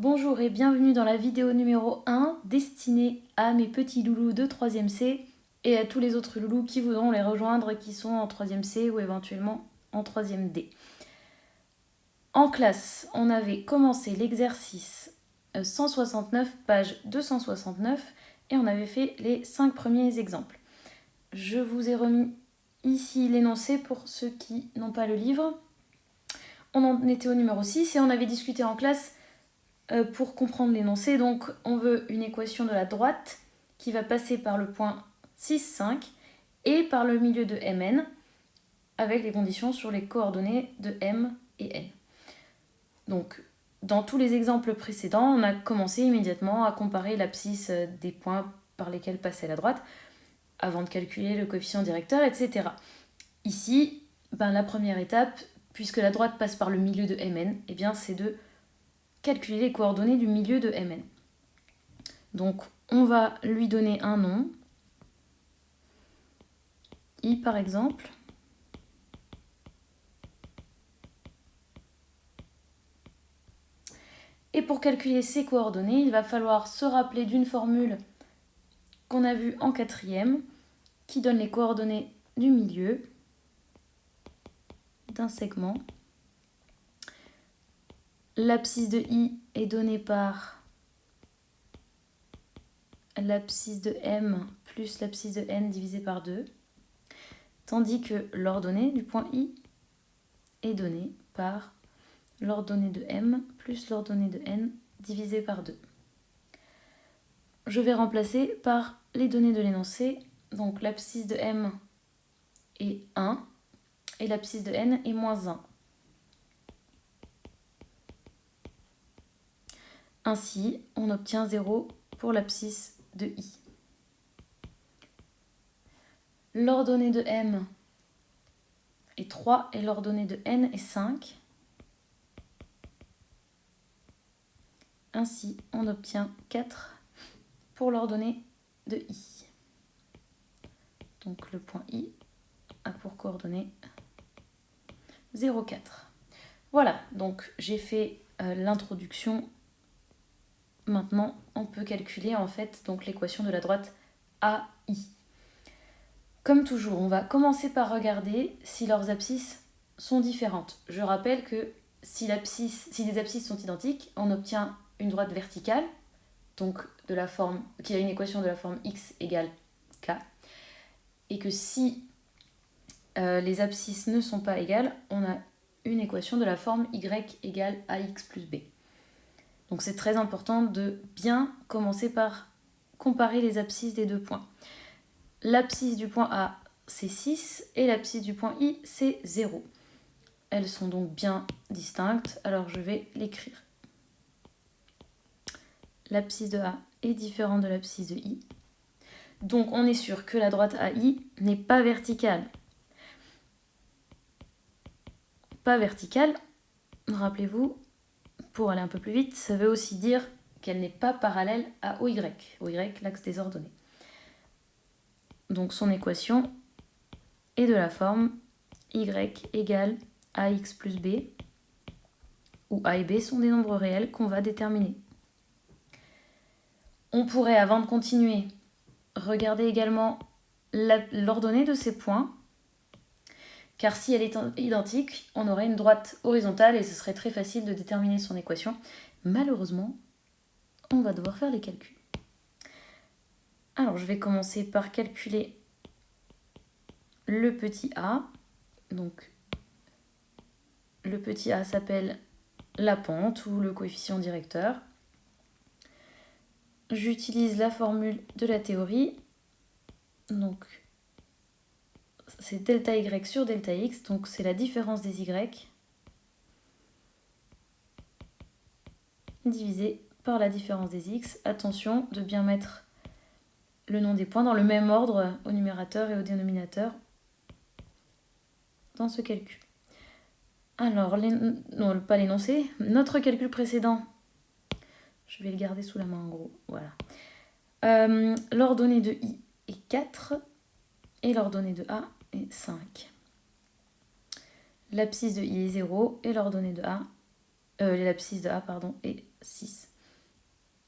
Bonjour et bienvenue dans la vidéo numéro 1 destinée à mes petits loulous de 3e C et à tous les autres loulous qui voudront les rejoindre qui sont en 3e C ou éventuellement en 3e D. En classe, on avait commencé l'exercice 169, page 269 et on avait fait les 5 premiers exemples. Je vous ai remis ici l'énoncé pour ceux qui n'ont pas le livre. On en était au numéro 6 et on avait discuté en classe pour comprendre l'énoncé. Donc on veut une équation de la droite qui va passer par le point 6, 5 et par le milieu de Mn avec les conditions sur les coordonnées de M et N. Donc dans tous les exemples précédents, on a commencé immédiatement à comparer l'abscisse des points par lesquels passait la droite avant de calculer le coefficient directeur, etc. Ici, la première étape, puisque la droite passe par le milieu de Mn, eh bien c'est de calculer les coordonnées du milieu de Mn. Donc on va lui donner un nom, I par exemple. Et pour calculer ces coordonnées, il va falloir se rappeler d'une formule qu'on a vue en 4e, qui donne les coordonnées du milieu d'un segment. L'abscisse de I est donnée par l'abscisse de M plus l'abscisse de N divisé par 2, tandis que l'ordonnée du point I est donnée par l'ordonnée de M plus l'ordonnée de N divisé par 2. Je vais remplacer par les données de l'énoncé. Donc l'abscisse de M est 1 et l'abscisse de N est moins 1. Ainsi, on obtient 0 pour l'abscisse de I. L'ordonnée de M est 3 et l'ordonnée de N est 5. Ainsi, on obtient 4 pour l'ordonnée de I. Donc le point I a pour coordonnée 0, 4. Voilà, donc j'ai fait l'introduction. Maintenant, on peut calculer en fait donc l'équation de la droite AI. Comme toujours, on va commencer par regarder si leurs abscisses sont différentes. Je rappelle que si les abscisses sont identiques, on obtient une droite verticale, donc de la forme, qui a une équation de la forme x égale k, et que si les abscisses ne sont pas égales, on a une équation de la forme y égale ax plus b. Donc c'est très important de bien commencer par comparer les abscisses des deux points. L'abscisse du point A, c'est 6 et l'abscisse du point I, c'est 0. Elles sont donc bien distinctes, alors je vais l'écrire. L'abscisse de A est différente de l'abscisse de I. Donc on est sûr que la droite AI n'est pas verticale. Pas verticale, rappelez-vous, pour aller un peu plus vite, ça veut aussi dire qu'elle n'est pas parallèle à OY, l'axe des ordonnées. Donc son équation est de la forme y égale ax plus b, où a et b sont des nombres réels qu'on va déterminer. On pourrait, avant de continuer, regarder également l'ordonnée de ces points, car si elle est identique, on aurait une droite horizontale et ce serait très facile de déterminer son équation. Malheureusement, on va devoir faire les calculs. Alors, je vais commencer par calculer le petit a. Donc, le petit a s'appelle la pente ou le coefficient directeur. J'utilise la formule de la théorie. Donc, c'est delta y sur delta x, donc c'est la différence des y divisé par la différence des x. Attention de bien mettre le nom des points dans le même ordre au numérateur et au dénominateur dans ce calcul. Alors, non, pas l'énoncé, notre calcul précédent, je vais le garder sous la main en gros, voilà. L'ordonnée de I est 4 et l'ordonnée de A est 5. L'abscisse de I est 0 et l'ordonnée de A, l'abscisse de A est 6.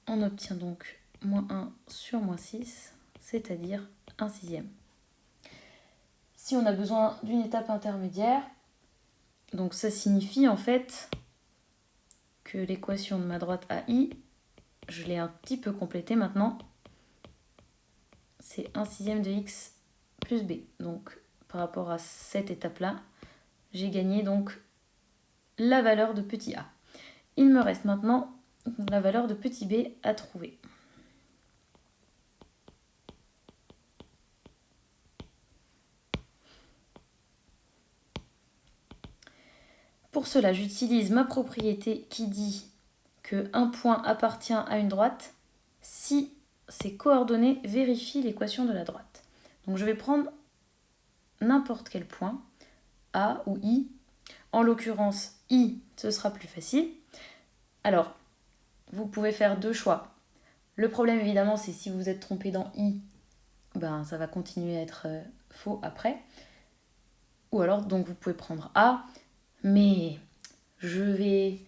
On obtient donc moins 1 sur moins 6, c'est-à-dire 1/6. Si on a besoin d'une étape intermédiaire, donc ça signifie en fait que l'équation de ma droite AI, je l'ai un petit peu complétée maintenant, c'est 1/6 de x plus b. Donc par rapport à cette étape-là, j'ai gagné donc la valeur de petit a. Il me reste maintenant la valeur de petit b à trouver. Pour cela, j'utilise ma propriété qui dit qu'un point appartient à une droite si ses coordonnées vérifient l'équation de la droite. Donc je vais prendre n'importe quel point, A ou I. En l'occurrence, I, ce sera plus facile. Alors, vous pouvez faire deux choix. Le problème, évidemment, c'est si vous vous êtes trompé dans I, ben, ça va continuer à être faux après. Ou alors, donc, vous pouvez prendre A, mais je vais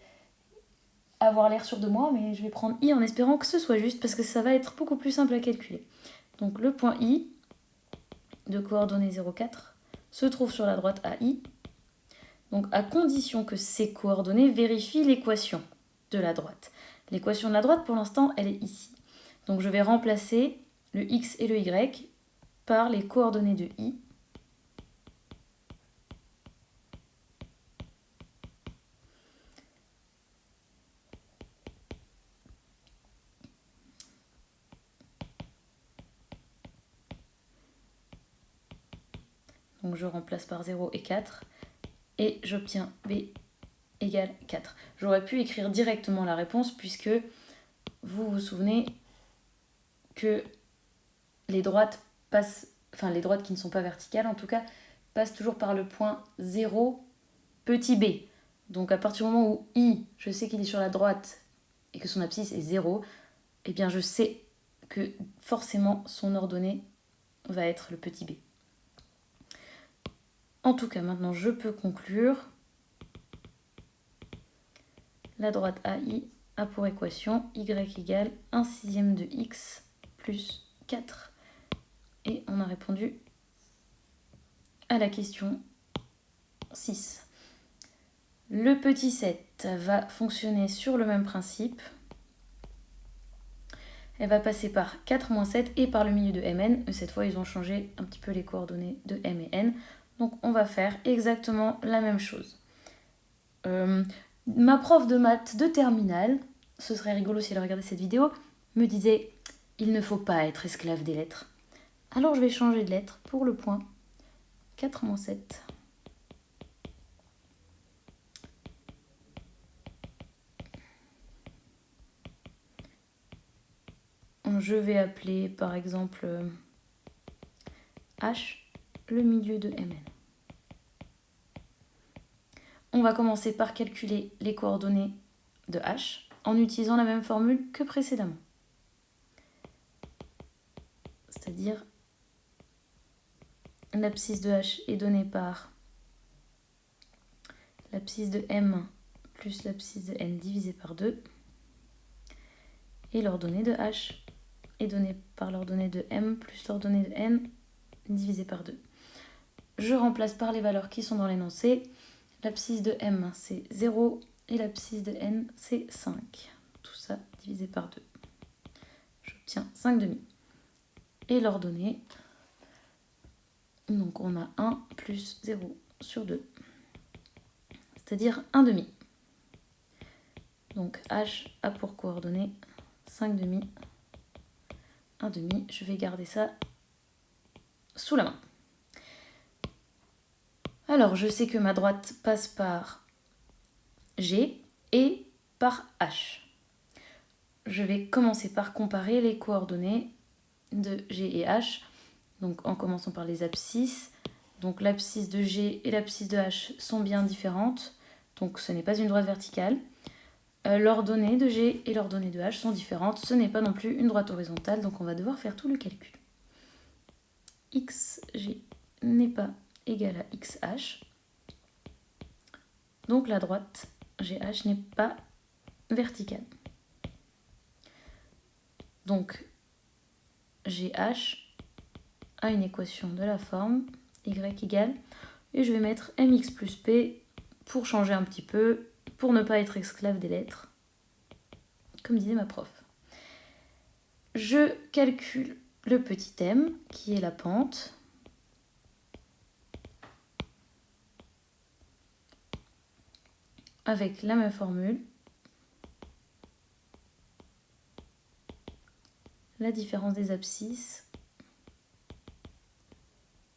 avoir l'air sûr de moi, mais je vais prendre I en espérant que ce soit juste, parce que ça va être beaucoup plus simple à calculer. Donc, le point I, de coordonnées 0,4, se trouve sur la droite AI, donc à condition que ces coordonnées vérifient l'équation de la droite. L'équation de la droite, pour l'instant, elle est ici. Donc je vais remplacer le x et le y par les coordonnées de i. Donc je remplace par 0 et 4 et j'obtiens b égale 4. J'aurais pu écrire directement la réponse puisque vous vous souvenez que les droites passent, enfin les droites qui ne sont pas verticales en tout cas, passent toujours par le point 0, petit b. Donc à partir du moment où i, je sais qu'il est sur la droite et que son abscisse est 0, eh bien je sais que forcément son ordonnée va être le petit b. En tout cas, maintenant je peux conclure. La droite AI a pour équation y égale 1/6 de x plus 4. Et on a répondu à la question 6. Le petit 7 va fonctionner sur le même principe. Elle va passer par 4 moins 7 et par le milieu de mn. Cette fois, ils ont changé un petit peu les coordonnées de m et n. Donc, on va faire exactement la même chose. Ma prof de maths de terminale, ce serait rigolo si elle regardait cette vidéo, me disait « Il ne faut pas être esclave des lettres ». Alors, je vais changer de lettre pour le point 4 moins 7. Je vais appeler par exemple H le milieu de Mn. On va commencer par calculer les coordonnées de H en utilisant la même formule que précédemment. C'est-à-dire l'abscisse de H est donnée par l'abscisse de M plus l'abscisse de N divisé par 2. Et l'ordonnée de H est donnée par l'ordonnée de M plus l'ordonnée de N divisé par 2. Je remplace par les valeurs qui sont dans l'énoncé. L'abscisse de M, c'est 0 et l'abscisse de N, c'est 5. Tout ça divisé par 2. J'obtiens 5 demi. Et l'ordonnée, donc on a 1 plus 0 sur 2, c'est-à-dire 1 demi. Donc H a pour coordonnée 5 demi, 1 demi. Je vais garder ça sous la main. Alors, je sais que ma droite passe par G et par H. Je vais commencer par comparer les coordonnées de G et H, donc en commençant par les abscisses. Donc l'abscisse de G et l'abscisse de H sont bien différentes, donc ce n'est pas une droite verticale. L'ordonnée de G et l'ordonnée de H sont différentes, ce n'est pas non plus une droite horizontale, donc on va devoir faire tout le calcul. XG n'est pas égal à XH, donc la droite GH n'est pas verticale. Donc, GH a une équation de la forme y égale, et je vais mettre mx plus p pour changer un petit peu, pour ne pas être esclave des lettres, comme disait ma prof. Je calcule le petit m, qui est la pente. Avec la même formule. La différence des abscisses.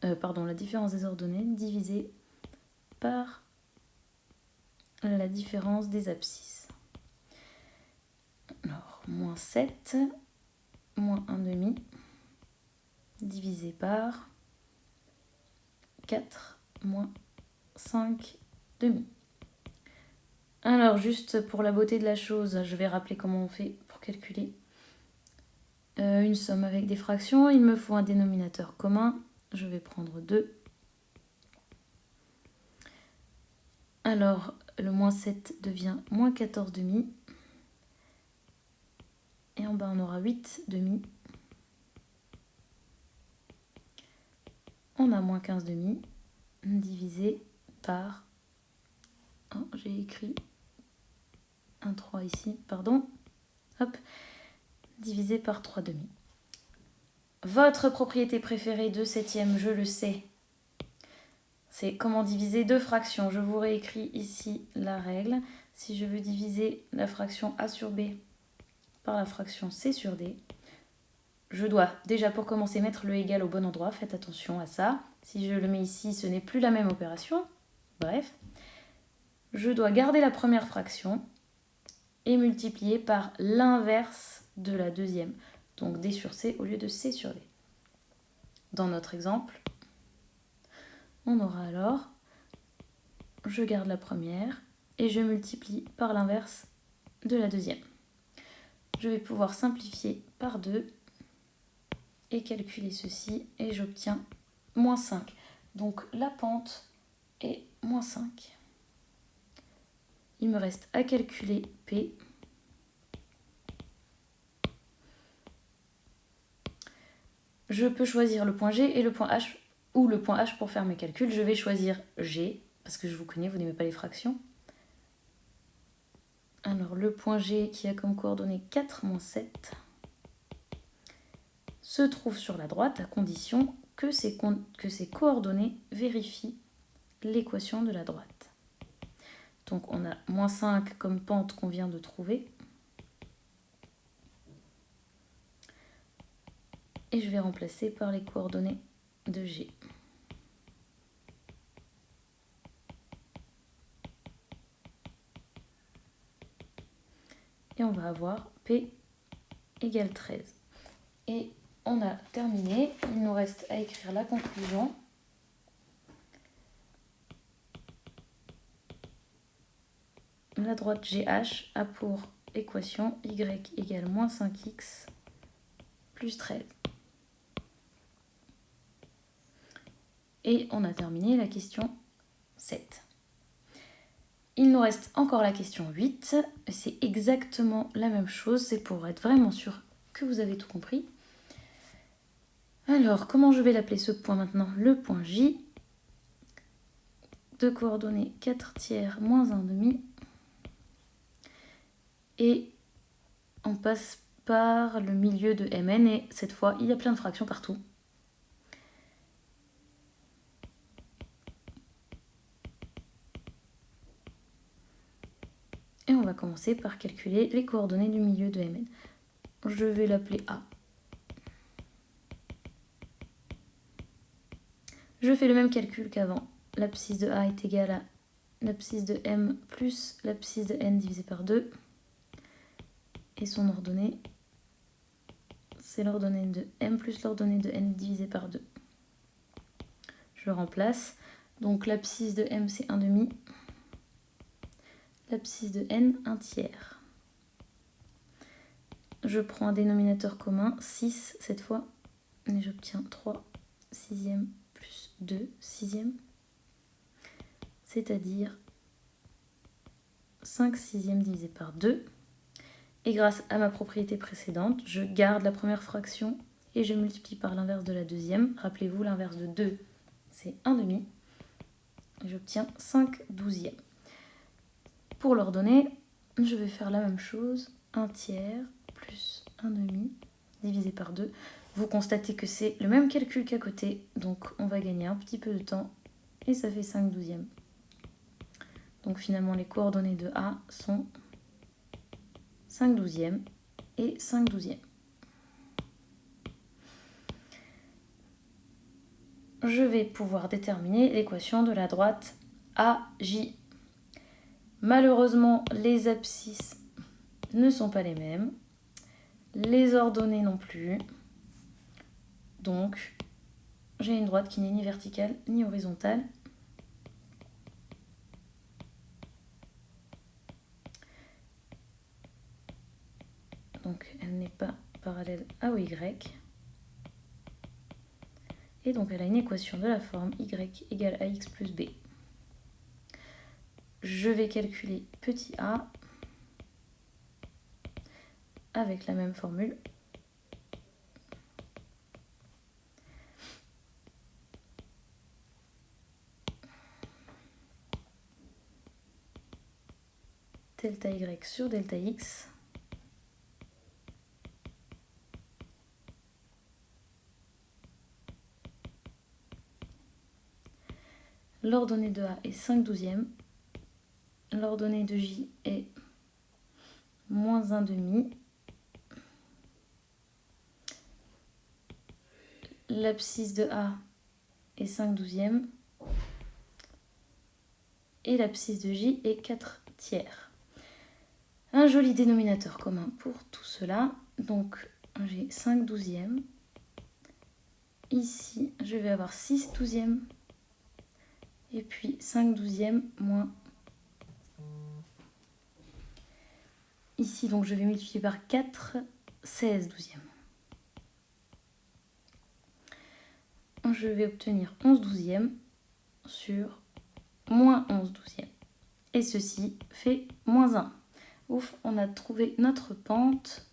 La différence des ordonnées divisée par la différence des abscisses. Alors, moins 7, moins 1 demi, divisé par 4, moins 5 demi. Alors, juste pour la beauté de la chose, je vais rappeler comment on fait pour calculer une somme avec des fractions. Il me faut un dénominateur commun. Je vais prendre 2. Alors, le moins 7 devient moins 14 demi. Et en bas, on aura 8 demi. On a moins 15 demi divisé par... Oh, j'ai écrit un 3 ici, pardon. Hop, divisé par 3 demi. Votre propriété préférée de 7e, je le sais, c'est comment diviser deux fractions. Je vous réécris ici la règle. Si je veux diviser la fraction a sur b par la fraction c sur d, je dois déjà pour commencer mettre le égal au bon endroit. Faites attention à ça. Si je le mets ici, ce n'est plus la même opération. Bref, je dois garder la première fraction et multiplier par l'inverse de la deuxième. Donc d sur c au lieu de c sur d. Dans notre exemple, on aura alors, je garde la première et je multiplie par l'inverse de la deuxième. Je vais pouvoir simplifier par 2 et calculer ceci et j'obtiens moins 5. Donc la pente est moins 5. Il me reste à calculer P. Je peux choisir le point G et le point H, ou le point H pour faire mes calculs. Je vais choisir G, parce que je vous connais, vous n'aimez pas les fractions. Alors le point G qui a comme coordonnées 4 moins 7 se trouve sur la droite à condition que ces coordonnées vérifient l'équation de la droite. Donc on a moins 5 comme pente qu'on vient de trouver. Et je vais remplacer par les coordonnées de G. Et on va avoir P égale 13. Et on a terminé. Il nous reste à écrire la conclusion. La droite GH a pour équation y égale moins 5x plus 13. Et on a terminé la question 7. Il nous reste encore la question 8. C'est exactement la même chose. C'est pour être vraiment sûr que vous avez tout compris. Alors, comment je vais l'appeler ce point maintenant? Le point J. De coordonnées 4 tiers moins 1 demi. Et on passe par le milieu de Mn. Et cette fois, il y a plein de fractions partout. Et on va commencer par calculer les coordonnées du milieu de Mn. Je vais l'appeler A. Je fais le même calcul qu'avant. L'abscisse de A est égale à l'abscisse de M plus l'abscisse de N divisé par 2. Et son ordonnée, c'est l'ordonnée de M plus l'ordonnée de N divisé par 2. Je remplace. Donc l'abscisse de M, c'est 1 demi. L'abscisse de N, 1 tiers. Je prends un dénominateur commun, 6 cette fois, et j'obtiens 3 sixièmes plus 2 sixièmes, c'est-à-dire 5 sixièmes divisé par 2. Et grâce à ma propriété précédente, je garde la première fraction et je multiplie par l'inverse de la deuxième. Rappelez-vous, l'inverse de 2, c'est 1/2. Et j'obtiens 5/12. Pour l'ordonnée, je vais faire la même chose. 1/3 plus 1/2 divisé par 2. Vous constatez que c'est le même calcul qu'à côté, donc on va gagner un petit peu de temps et ça fait 5/12. Donc finalement les coordonnées de A sont 5/12 et 5/12. Je vais pouvoir déterminer l'équation de la droite AJ. Malheureusement, les abscisses ne sont pas les mêmes, les ordonnées non plus. Donc, j'ai une droite qui n'est ni verticale ni horizontale. Donc, elle n'est pas parallèle à OY. Et donc, elle a une équation de la forme y égale ax plus b. Je vais calculer petit a avec la même formule. Delta y sur delta x. L'ordonnée de A est 5/12. L'ordonnée de J est moins 1/2. L'abscisse de A est 5/12. Et l'abscisse de J est 4/3. Un joli dénominateur commun pour tout cela. Donc j'ai 5/12. Ici, je vais avoir 6/12. Et puis 5/12 moins. Ici, donc je vais multiplier par 4, 16/12. Je vais obtenir 11/12 sur moins 11/12. Et ceci fait moins 1. Ouf, on a trouvé notre pente.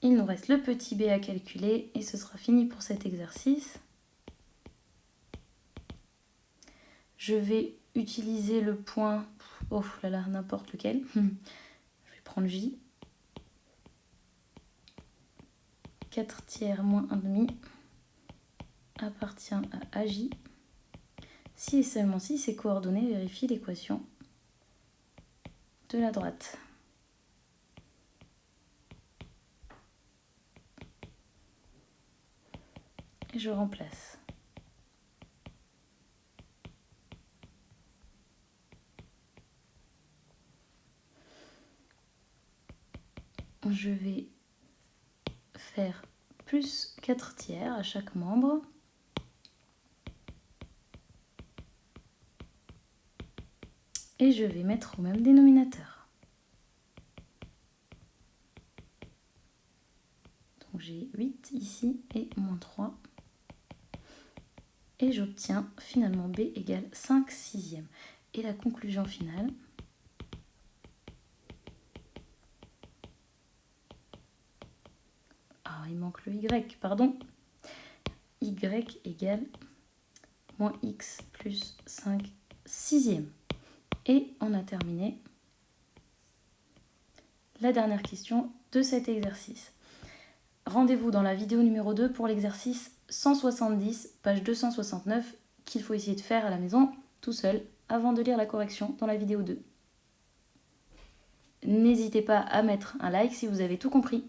Il nous reste le petit b à calculer et ce sera fini pour cet exercice. Je vais utiliser le point, oh là là, n'importe lequel. Je vais prendre J. 4/3 moins 1/2 appartient à AJ. Si et seulement si ces coordonnées vérifient l'équation de la droite. Et je remplace. Je vais faire plus 4/3 à chaque membre. Et je vais mettre au même dénominateur. Donc j'ai 8 ici et moins 3. Et j'obtiens finalement b égale 5/6. Et la conclusion finale. Ah, il manque le y, pardon. Y égale moins x plus 5/6. Et on a terminé la dernière question de cet exercice. Rendez-vous dans la vidéo numéro 2 pour l'exercice 170, page 269, qu'il faut essayer de faire à la maison tout seul avant de lire la correction dans la vidéo 2. N'hésitez pas à mettre un like si vous avez tout compris